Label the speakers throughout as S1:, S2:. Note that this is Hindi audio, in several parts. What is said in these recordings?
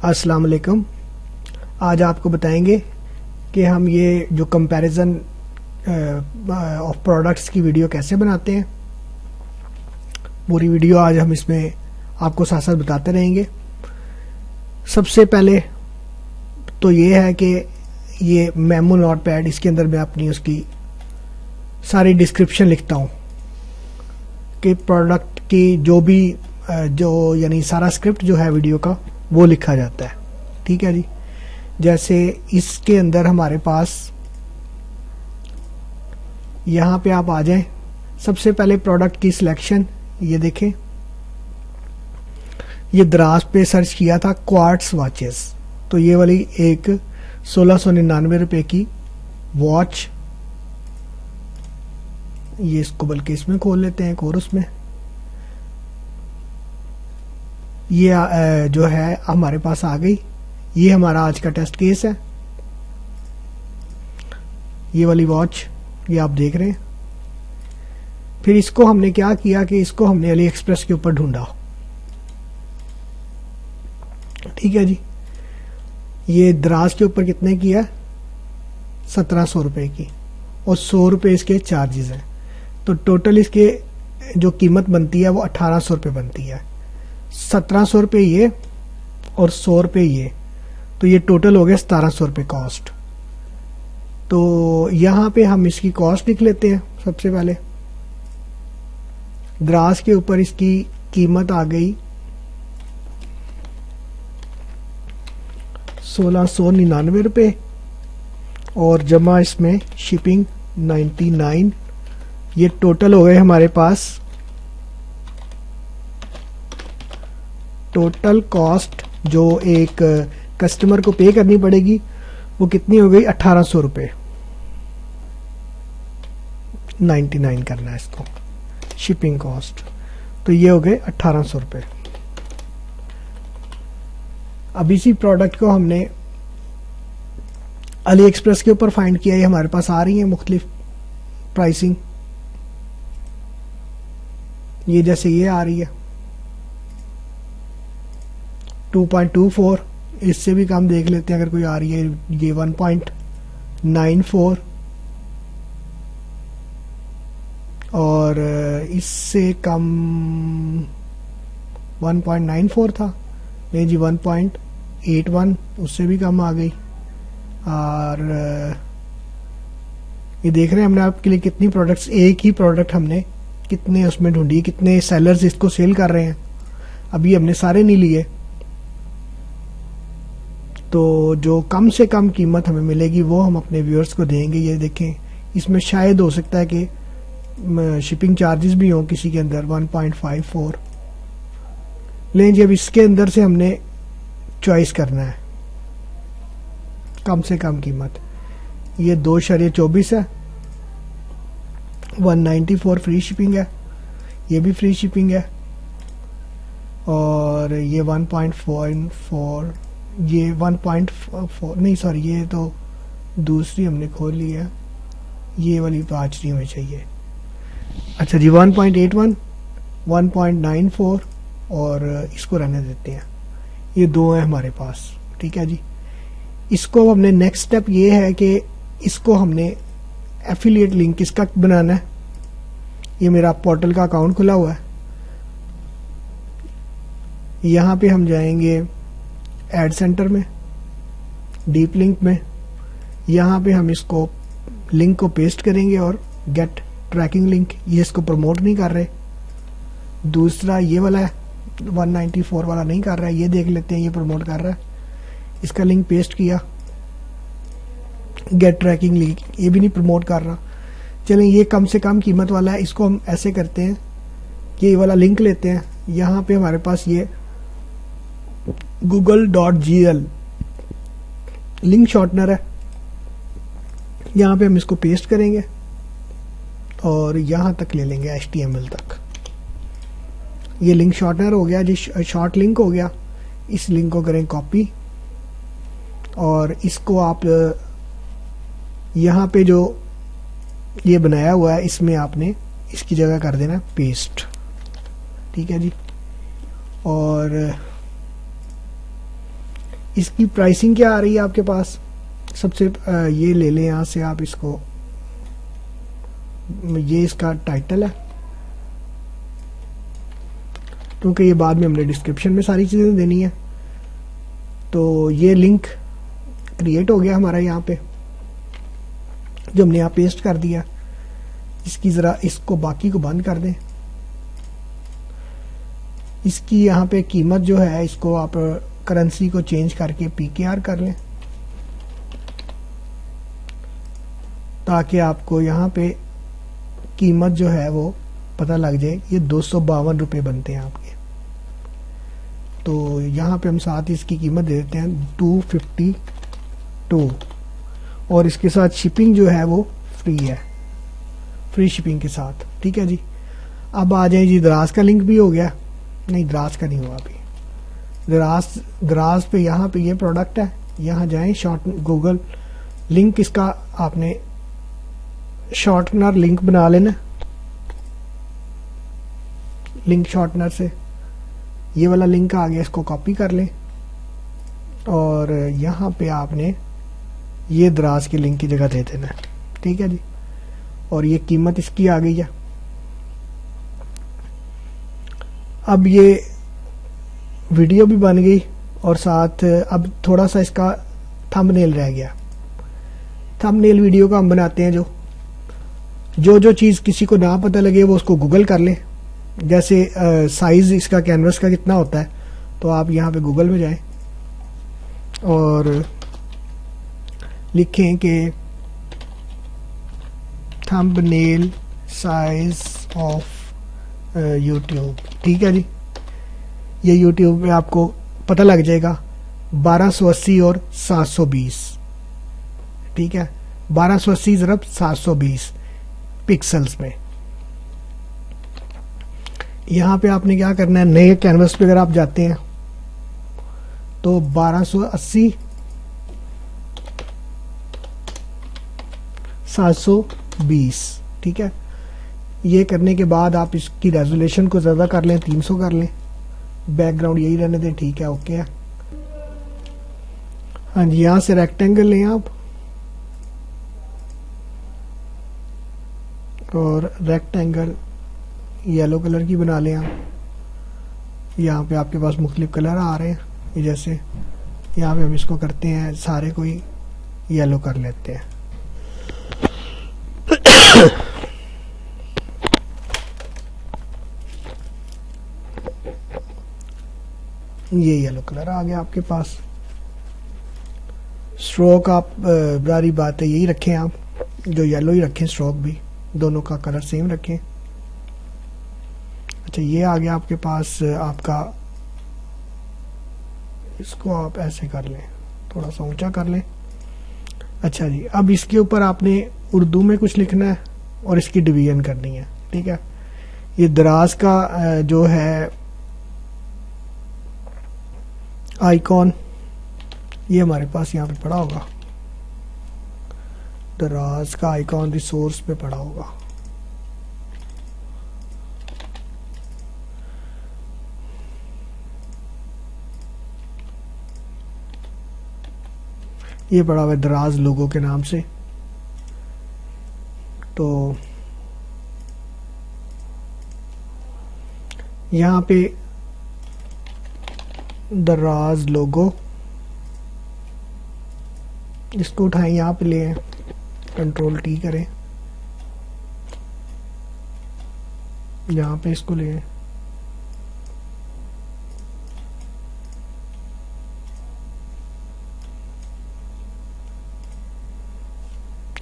S1: अस्सलाम वालेकुम। आज आपको बताएंगे कि हम ये जो कंपैरिजन ऑफ प्रोडक्ट्स की वीडियो कैसे बनाते हैं। पूरी वीडियो आज हम इसमें आपको साथ साथ बताते रहेंगे। सबसे पहले तो ये है कि ये मेमो नोटपैड, इसके अंदर मैं अपनी उसकी सारी डिस्क्रिप्शन लिखता हूँ कि प्रोडक्ट की जो यानी सारा स्क्रिप्ट जो है वीडियो का वो लिखा जाता है। ठीक है जी। जैसे इसके अंदर हमारे पास यहाँ पे आप आ जाएं, सबसे पहले प्रोडक्ट की सिलेक्शन ये देखें। ये दराज पे सर्च किया था क्वार्ट्स वॉचेस, तो ये वाली एक 1699 रुपए की वॉच, ये इसको बल्कि इसमें खोल लेते हैं कोरस में। ये जो है हमारे पास आ गई। ये हमारा आज का टेस्ट केस है। ये वाली वॉच ये आप देख रहे हैं। फिर इसको हमने क्या किया कि इसको हमने अली एक्सप्रेस के ऊपर ढूंढा। ठीक है जी। ये दराज के ऊपर कितने की है? 1700 रुपए की, और 100 रुपए इसके चार्जेस हैं। तो टोटल इसके जो कीमत बनती है वो 1800 रुपए बनती है। 1700 रुपए ये और 100 रुपए ये, तो ये टोटल हो गया 1700 रुपए कॉस्ट। तो यहां पे हम इसकी कॉस्ट लिख लेते हैं। सबसे पहले दराज के ऊपर इसकी कीमत आ गई 1699 रुपए, और जमा इसमें शिपिंग 99। ये टोटल हो गए हमारे पास, टोटल कॉस्ट जो एक कस्टमर को पे करनी पड़ेगी वो कितनी हो गई? 1800 रुपए। 99 करना है इसको शिपिंग कॉस्ट, तो ये हो गए 1800 रुपए। अब इसी प्रोडक्ट को हमने अली एक्सप्रेस के ऊपर फाइंड किया। ये हमारे पास आ रही है मुख्तलिफ प्राइसिंग। ये जैसे ये आ रही है 2.24, इससे भी कम देख लेते हैं अगर कोई आ रही है। ये 1.94, और इससे कम 1.94 था। नहीं जी, 1.81, उससे भी कम आ गई। और ये देख रहे हैं हमने आपके लिए कितनी प्रोडक्ट्स, एक ही प्रोडक्ट हमने कितने उसमें ढूंढी, कितने सेलर्स इसको सेल कर रहे हैं। अभी हमने सारे नहीं लिए, तो जो कम से कम कीमत हमें मिलेगी वो हम अपने व्यूअर्स को देंगे। ये देखें, इसमें शायद हो सकता है कि शिपिंग चार्जेस भी हो किसी के अंदर 1.54। लेकिन जब इसके अंदर से हमने चॉइस करना है कम से कम कीमत, ये 2.24 है, 194 फ्री शिपिंग है, ये भी फ्री शिपिंग है, और ये 1.44, ये 1.4 नहीं सॉरी, ये तो दूसरी हमने खोल ली है, ये वाली 5 नहीं हमें चाहिए। अच्छा जी, 1.81, 1.94, और इसको रहने देते हैं। ये दो है हमारे पास। ठीक है जी। इसको हमने नेक्स्ट स्टेप ये है कि इसको हमने एफिलिएट लिंक इसका बनाना है। ये मेरा पोर्टल का अकाउंट खुला हुआ है। यहां पे हम जाएंगे एड सेंटर में, डीप लिंक में। यहां पे हम इसको लिंक को पेस्ट करेंगे और गेट ट्रैकिंग लिंक, ये इसको प्रमोट नहीं कर रहे। दूसरा ये वाला है 194 वाला नहीं कर रहा है, ये देख लेते हैं, ये प्रमोट कर रहा है। इसका लिंक पेस्ट किया, गेट ट्रैकिंग लिंक, ये भी नहीं प्रमोट कर रहा। चलें, ये कम से कम कीमत वाला है, इसको हम ऐसे करते हैं कि ये वाला लिंक लेते हैं। यहां पे हमारे पास ये google.gl लिंक शॉर्टनर है, यहां पे हम इसको पेस्ट करेंगे और यहां तक ले लेंगे HTML तक। ये लिंक शॉर्टनर हो गया जी, शॉर्ट लिंक हो गया। इस लिंक को करें कॉपी, और इसको आप यहां पे जो ये बनाया हुआ है इसमें आपने इसकी जगह कर देना पेस्ट। ठीक है जी। और इसकी प्राइसिंग क्या आ रही है आपके पास? सबसे ये ले लें यहाँ से आप इसको, ये इसका टाइटल है, क्योंकि ये बाद में हमने डिस्क्रिप्शन में सारी चीज़ें देनी है। तो ये लिंक क्रिएट हो गया हमारा यहाँ पे, जो हमने यहाँ पेस्ट कर दिया। इसकी ज़रा इसको बाकी को बंद कर दें। इसकी यहाँ पे कीमत जो है, इसको आप करेंसी को चेंज करके PKR कर लें, ताकि आपको यहाँ पे कीमत जो है वो पता लग जाए। ये 252 रुपये बनते हैं आपके। तो यहाँ पे हम साथ ही इसकी कीमत दे देते हैं 252, और इसके साथ शिपिंग जो है वो फ्री है, फ्री शिपिंग के साथ। ठीक है जी। अब आ जाए जी, दराज का लिंक भी हो गया। नहीं, दराज का नहीं हुआ अभी। दराज पे यहाँ पे ये प्रोडक्ट है, यहाँ जाएं, शॉर्ट गूगल लिंक इसका आपने शॉर्टनर लिंक बना लेना, लिंक शॉर्टनर से। ये वाला लिंक आ गया, इसको कॉपी कर लें, और यहाँ पे आपने ये दराज के लिंक की जगह दे देना है। ठीक है जी। और ये कीमत इसकी आ गई है। अब ये वीडियो भी बन गई, और साथ अब थोड़ा सा इसका थंबनेल रह गया। थंबनेल वीडियो का हम बनाते हैं, जो चीज़ किसी को ना पता लगे वो उसको गूगल कर ले। जैसे साइज इसका कैनवस का कितना होता है, तो आप यहाँ पे गूगल में जाएं और लिखें कि थंबनेल साइज ऑफ यूट्यूब। ठीक है जी। ये यूट्यूब पे आपको पता लग जाएगा 1280 और 720। ठीक है, 1280 ज़रब 720 पिक्सल्स में। यहाँ पे आपने क्या करना है, नए कैनवस पे अगर आप जाते हैं तो 1280 720। ठीक है। ये करने के बाद आप इसकी रेजोल्यूशन को ज़्यादा कर लें, 300 कर लें, बैकग्राउंड यही रहने दें। ठीक है, ओके है। हाँ जी, यहाँ से रेक्टेंगल लें आप, और रेक्टेंगल येलो कलर की बना लें आप। यहाँ पे आपके पास मुख्तलिफ कलर आ रहे हैं, ये जैसे यहाँ पे हम इसको करते हैं, सारे को ही येलो कर लेते हैं। ये येलो कलर आ गया आपके पास। स्ट्रोक आप बारी बात है यही रखें, आप जो येलो ही रखें, स्ट्रोक भी दोनों का कलर सेम रखें। अच्छा, ये आ गया आपके पास आपका, इसको आप ऐसे कर लें, थोड़ा सा ऊंचा कर लें। अच्छा जी, अब इसके ऊपर आपने उर्दू में कुछ लिखना है और इसकी डिवीजन करनी है। ठीक है। ये दराज का जो है आइकॉन, ये हमारे पास यहाँ पे पड़ा होगा, दराज का आइकॉन रिसोर्स पे पड़ा होगा। ये पड़ा हुआ है दराज लोगों के नाम से। तो यहाँ पे दराज लोगो, इसको उठाएं, यहाँ पे ले आए, कंट्रोल T करें, यहाँ पे इसको ले आए,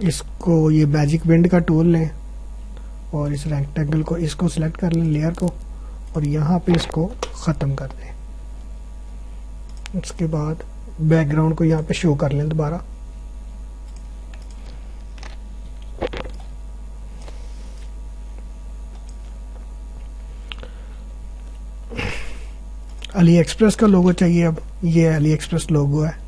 S1: इसको ये मैजिक विंड का टूल लें और इस रेक्टेंगल को, इसको सिलेक्ट कर लें, लेयर को, और यहाँ पे इसको ख़त्म कर दें। उसके बाद बैकग्राउंड को यहाँ पे शो कर लें दोबारा। अली एक्सप्रेस का लोगो चाहिए। अब ये अली एक्सप्रेस लोगो है।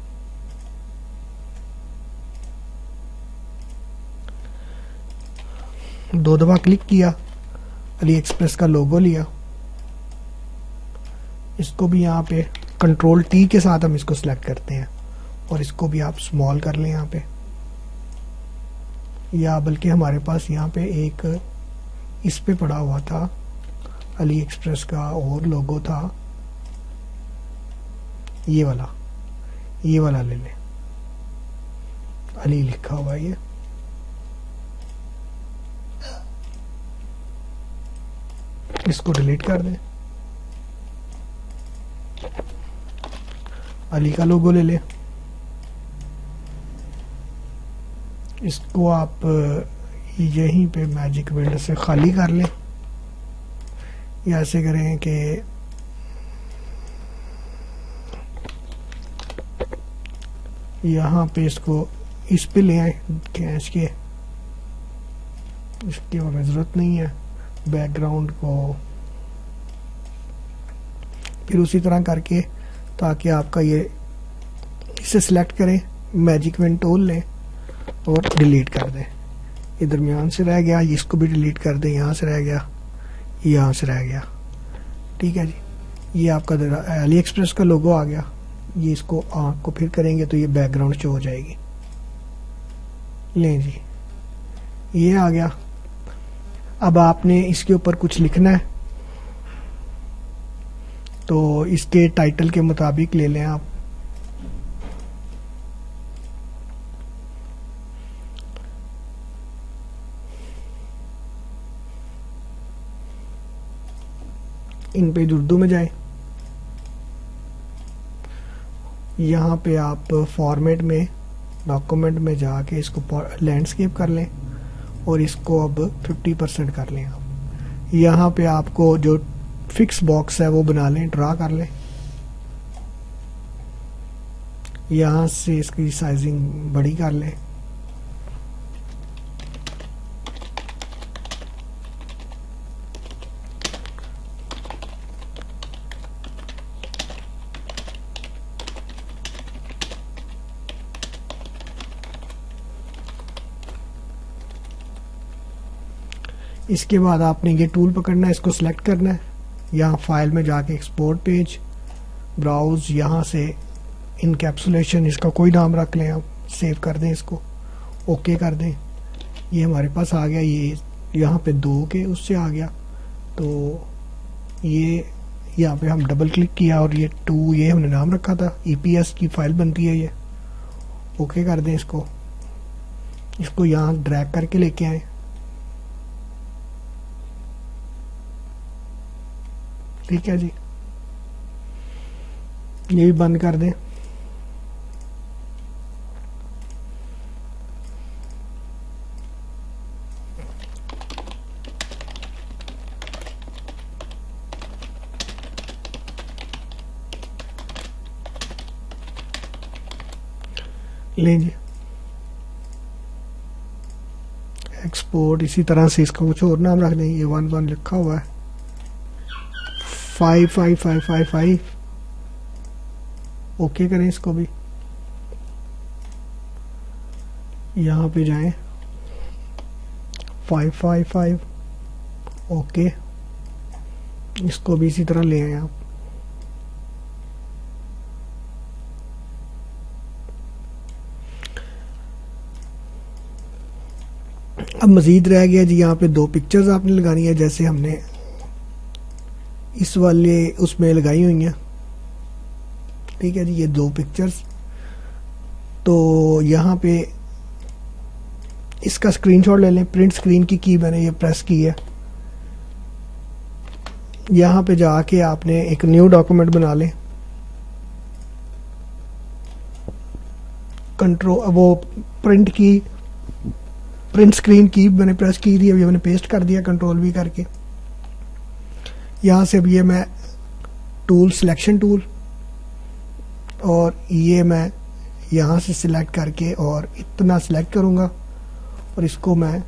S1: दो दफा क्लिक किया, अली एक्सप्रेस का लोगो लिया, इसको भी यहाँ पे कंट्रोल टी के साथ हम इसको सिलेक्ट करते हैं और इसको भी आप स्मॉल कर लें यहाँ पे, या बल्कि हमारे पास यहाँ पे एक इस पे पड़ा हुआ था अली एक्सप्रेस का और लोगो था, ये वाला ले लें, अली लिखा हुआ ये। इसको डिलीट कर दें, अली का लोगो ले लें। इसको आप यहीं पे मैजिक विंडो से खाली कर लें, या ऐसे करें कि यहाँ पे इसको इस पे ले आए खींच के, इसकी हमें ज़रूरत नहीं है बैकग्राउंड को। फिर उसी तरह करके ताकि आपका ये इसे सिलेक्ट करें, मैजिक विंड टूल लें और डिलीट कर दें। ये दरमियान से रह गया, इसको भी डिलीट कर दें, यहाँ से रह गया, यहाँ से रह गया। ठीक है जी, ये आपका अली एक्सप्रेस का लोगो आ गया। ये इसको आँख को फिर करेंगे तो ये बैकग्राउंड शो हो जाएगी। लें जी, ये आ गया। अब आपने इसके ऊपर कुछ लिखना है तो इसके टाइटल के मुताबिक ले लें आप। इन पे उर्दू में जाए, यहाँ पे आप फॉर्मेट में डॉक्यूमेंट में जाके इसको लैंडस्केप कर लें और इसको अब 50% कर लें आप। यहाँ पे आपको जो फिक्स बॉक्स है वो बना लें, ड्रा कर लें। यहाँ से इसकी साइजिंग बड़ी कर लें। इसके बाद आपने ये टूल पकड़ना है, इसको सिलेक्ट करना है, यहाँ फाइल में जाके एक्सपोर्ट पेज, ब्राउज, यहाँ से इनकैप्सुलेशन, इसका कोई नाम रख लें आप, सेव कर दें, इसको ओके कर दें। ये हमारे पास आ गया, ये यहाँ पे 2 के उससे आ गया। तो ये यहाँ पे हम डबल क्लिक किया और ये 2 ये हमने नाम रखा था, EPS की फाइल बनती है ये। ओके कर दें इसको यहाँ ड्रैग करके लेके आए। ठीक है जी, ये भी बंद कर दें। लीजिए एक्सपोर्ट, इसी तरह से इसका कुछ और नाम रख दें। ये 11 लिखा हुआ है, 55555। ओके करें इसको भी। यहाँ पे जाएं, 555 ओके। इसको भी इसी तरह ले आए आप। अब मजीद रह गया जी, यहाँ पे 2 पिक्चर्स आपने लगानी है, जैसे हमने इस वाले उसमें लगाई हुई हैं। ठीक है जी, ये 2 पिक्चर्स। तो यहाँ पे इसका स्क्रीनशॉट ले लें। प्रिंट स्क्रीन की मैंने ये प्रेस की है। यहाँ पे जाके आपने एक न्यू डॉक्यूमेंट बना लें। कंट्रोल वो प्रिंट स्क्रीन की मैंने प्रेस की थी, अभी मैंने पेस्ट कर दिया कंट्रोल V करके। यहाँ से अब ये मैं टूल सिलेक्शन टूल, और ये मैं यहाँ से सिलेक्ट करके और इतना सिलेक्ट करूँगा और इसको मैं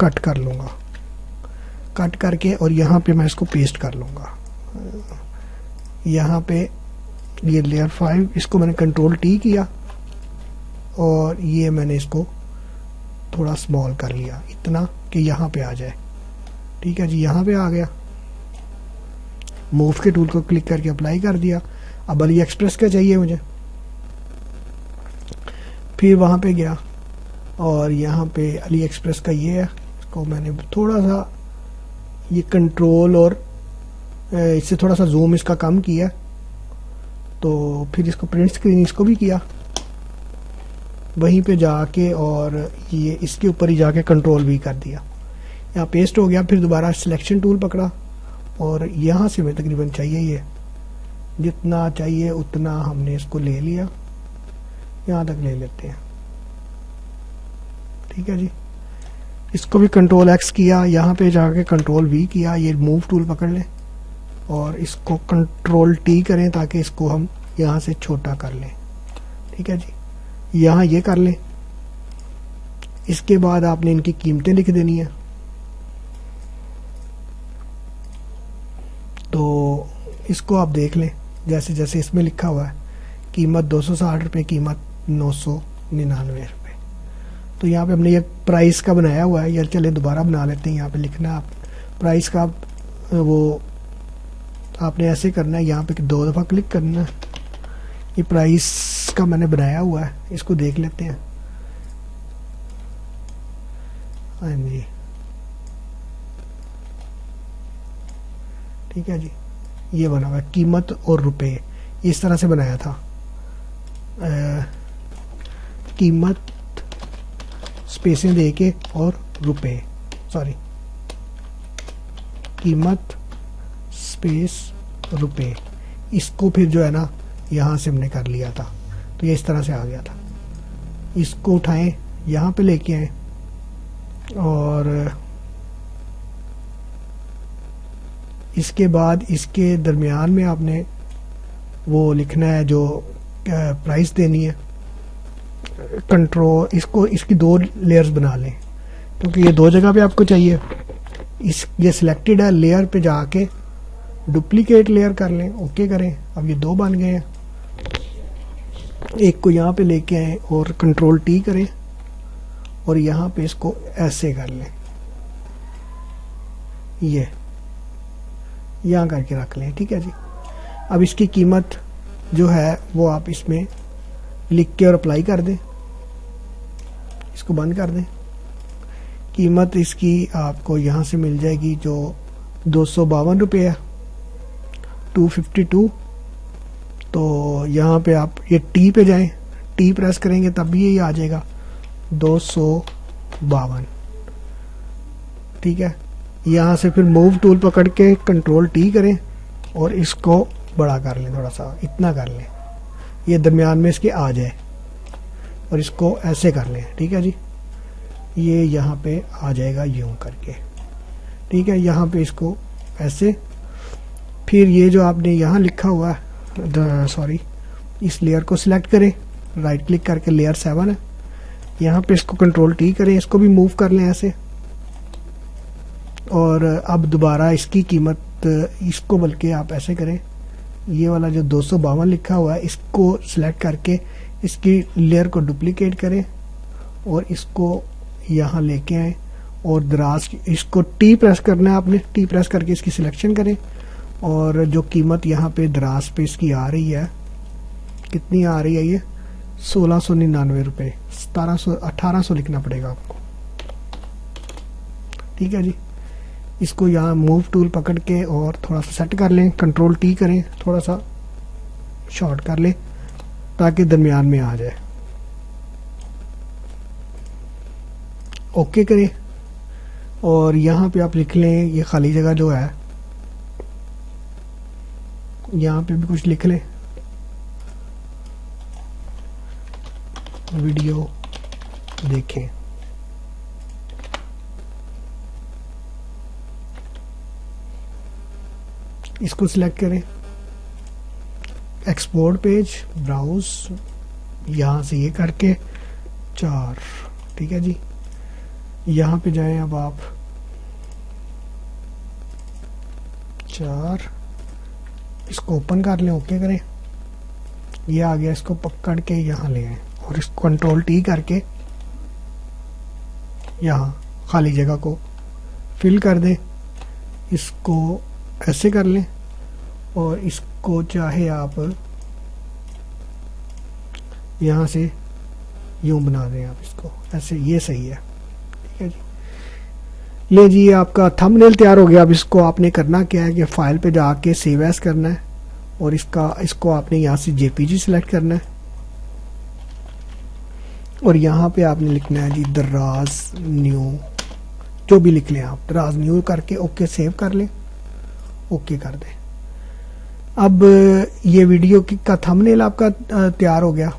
S1: कट कर लूँगा। कट करके और यहाँ पे मैं इसको पेस्ट कर लूँगा। यहाँ पे ये लेयर 5, इसको मैंने कंट्रोल T किया और ये मैंने इसको थोड़ा स्मॉल कर लिया, इतना कि यहाँ पे आ जाए। ठीक है जी, यहाँ पे आ गया। मूव के टूल को क्लिक करके अप्लाई कर दिया। अब अली एक्सप्रेस का चाहिए मुझे, फिर वहाँ पे गया और यहाँ पे अली एक्सप्रेस का ये है, इसको मैंने थोड़ा सा ये कंट्रोल और इससे थोड़ा सा जूम इसका कम किया, तो फिर इसको प्रिंट स्क्रीन इसको भी किया, वहीं पे जाके और ये इसके ऊपर ही जाके कंट्रोल भी कर दिया, यहाँ पेस्ट हो गया। फिर दोबारा सिलेक्शन टूल पकड़ा और यहाँ से हमें तकरीबन चाहिए ये, जितना चाहिए उतना हमने इसको ले लिया, यहाँ तक ले लेते हैं, ठीक है जी। इसको भी कंट्रोल एक्स किया, यहाँ पे जाके कंट्रोल वी किया, ये मूव टूल पकड़ लें और इसको कंट्रोल टी करें ताकि इसको हम यहाँ से छोटा कर लें, ठीक है जी। यहाँ ये कर लें। इसके बाद आपने इनकी कीमतें लिख देनी है, तो इसको आप देख लें जैसे जैसे इसमें लिखा हुआ है, कीमत 260 रुपये, कीमत 999 रुपये। तो यहाँ पे हमने ये प्राइस का बनाया हुआ है, यार चले दोबारा बना लेते हैं। यहाँ पे लिखना आप प्राइस का, वो आपने ऐसे करना है, यहाँ पे 2 दफ़ा क्लिक करना है। ये प्राइस का मैंने बनाया हुआ है, इसको देख लेते हैं। हाँ जी, ठीक है जी, ये बना हुआ है कीमत और रुपए, इस तरह से बनाया था। कीमत स्पेसें देके और रुपए, सॉरी, कीमत स्पेस रुपए, इसको फिर जो है ना यहाँ से हमने कर लिया था, तो ये इस तरह से आ गया था। इसको उठाएं, यहाँ पे लेके आए और इसके बाद इसके दरमियान में आपने वो लिखना है जो प्राइस देनी है। कंट्रोल इसको, इसकी 2 लेयर्स बना लें क्योंकि ये 2 जगह पे आपको चाहिए। ये सिलेक्टेड है, लेयर पे जाके डुप्लीकेट लेयर कर लें, ओके करें। अब ये 2 बन गए हैं, एक को यहाँ पे लेके आए और कंट्रोल टी करें और यहाँ पे इसको ऐसे कर लें, ये यहाँ करके रख लें, ठीक है जी। अब इसकी कीमत जो है वो आप इसमें लिख के और अप्लाई कर दें, इसको बंद कर दें। कीमत इसकी आपको यहाँ से मिल जाएगी जो 252 रुपये है, 252। तो यहाँ पे आप ये टी पे जाएं, टी प्रेस करेंगे तब भी यही आ जाएगा 252, ठीक है। यहाँ से फिर मूव टूल पकड़ के कंट्रोल टी करें और इसको बड़ा कर लें, थोड़ा सा इतना कर लें, ये दरमियान में इसके आ जाए और इसको ऐसे कर लें, ठीक है जी। ये यहाँ पे आ जाएगा यूं करके, ठीक है। यहाँ पे इसको ऐसे, फिर ये जो आपने यहाँ लिखा हुआ है, सॉरी, इस लेयर को सिलेक्ट करें, राइट क्लिक करके लेयर 7 है, यहाँ पे इसको कंट्रोल टी करें, इसको भी मूव कर लें ऐसे। और अब दोबारा इसकी कीमत, इसको बल्कि आप ऐसे करें, ये वाला जो 252 लिखा हुआ है इसको सिलेक्ट करके इसकी लेयर को डुप्लीकेट करें और इसको यहाँ लेके आए और दराज, इसको टी प्रेस करना है आपने, टी प्रेस करके इसकी सिलेक्शन करें और जो कीमत यहाँ पे दराज पे इसकी आ रही है, कितनी आ रही है ये 1699 रुपये, 1800 लिखना पड़ेगा आपको, ठीक है जी। इसको यहाँ मूव टूल पकड़ के और थोड़ा सा सेट कर लें, कंट्रोल टी करें, थोड़ा सा शॉर्ट कर लें ताकि दरमियान में आ जाए, ओके करें। और यहाँ पे आप लिख लें, ये खाली जगह जो है यहाँ पे भी कुछ लिख लें, वीडियो देखें, इसको सिलेक्ट करें, एक्सपोर्ट पेज, ब्राउज, यहाँ से ये करके 4, ठीक है जी। यहाँ पे जाएं अब आप 4, इसको ओपन कर लें, ओके करें, ये आ गया। इसको पकड़ के यहाँ ले आए और इसको कंट्रोल टी करके यहाँ खाली जगह को फिल कर दें, इसको ऐसे कर लें और इसको चाहे आप यहाँ से यूं बना दें, आप इसको ऐसे, ये सही है। ठीक है जी, ले जी आपका थंबनेल तैयार हो गया। अब इसको आपने करना क्या है कि फाइल पे जाके सेव एज करना है और इसको आपने यहाँ से जेपीजी सिलेक्ट करना है और यहाँ पे आपने लिखना है जी दराज न्यू, जो भी लिख लें आप, दराज न्यू करके ओके सेव कर लें, ओके कर दें। अब ये वीडियो का थंबनेल आपका तैयार हो गया।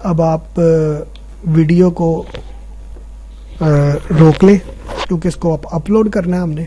S1: अब आप वीडियो को रोक लें क्योंकि इसको अपलोड करना है हमने।